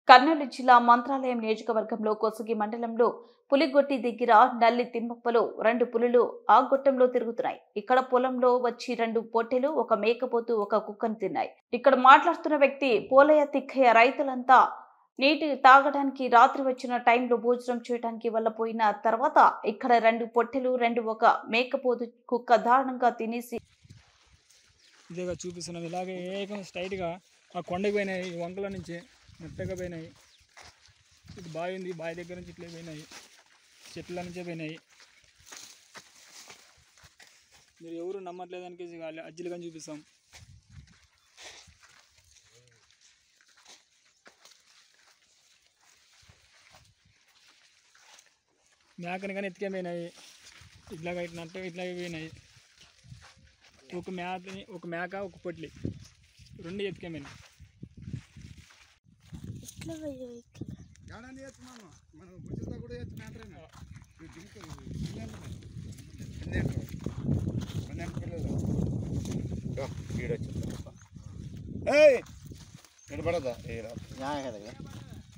కర్నూలు జిల్లా మంత్రాలయం నియోజకవర్గంలో కొసగి మండలంలో పులిగొట్టి దగ్గర నల్లి తిమ్మప్పలో 2 పులులు ఆ గొట్టంలో తిరుగుతున్నాయి. ఇక్కడ పొలంలో వచ్చి 2 పొట్టెలు, ఒక మేకపోతు, ఒక కుక్కను తిన్నాయి. ఇక్కడ మాట్లాడుతున్న వ్యక్తి పోలయ్య తిక్కయ్య. రైతులంతా నీటి తాగడానికి రాత్రి వచ్చిన టైంలో భోజనం చేయడానికి వెళ్ళపోయిన తర్వాత ఇక్కడ 2 పొట్టెలు, ఒక మేకపోతు, కుక్క దారుణంగా తినేసి ఇదేగా చూపిస్తున్నాం. ఇలాగే ఏకం స్ట్రైట్గా ఆ కొండకి పోయినాయి, వంకల నుంచి మెత్తగా పోయినాయి. ఇటు బావి ఉంది, బావి దగ్గర నుంచి ఇట్లే పోయినాయి, చెట్ల నుంచే పోయినాయి. మీరు ఎవరు నమ్మట్లేదానికి అజ్జలుగా చూపిస్తాం. మేకని కానీ ఎత్తుకెళ్ళిపోయినాయి, ఇట్లాగా ఇట్లా ఇట్లాగే పోయినాయి. ఒక మేక, ఒక పొట్లి 2 ఎత్తుకెళ్ళిపోయినాయి. నిలబడదా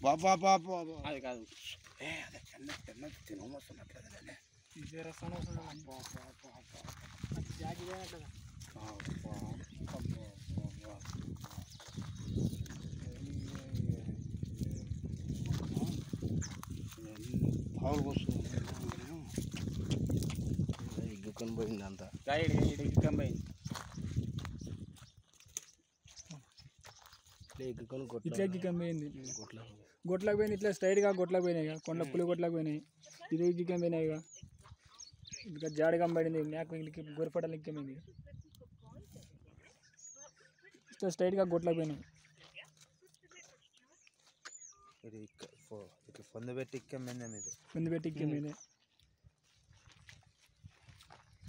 బాబా బాబా అది కాదు తినవస్తున్నట్లేదా పావులు వస్తుంది. ఎగ్గుకొని పోయింది అంతా, ఎగ్గుకొని పోయింది. ఇట్లా ఎగ్గుకొని పోయింది, గొట్లకు పోయింది. ఇట్లా స్ట్రైట్గా గొట్లకు పోయినాయి, కొండ పులి గొట్లకు పోయినాయి. ఇది ఎగ్గుకొని పోయినాయి. ఇంకా జాడి కంబడింది, మేక గొరిపడలు ఎక్కిపోయింది. ఇట్లా స్ట్రైట్గా గొట్లకు పోయినాయి. పొందు పెట్టి ఎక్కిపోయింది.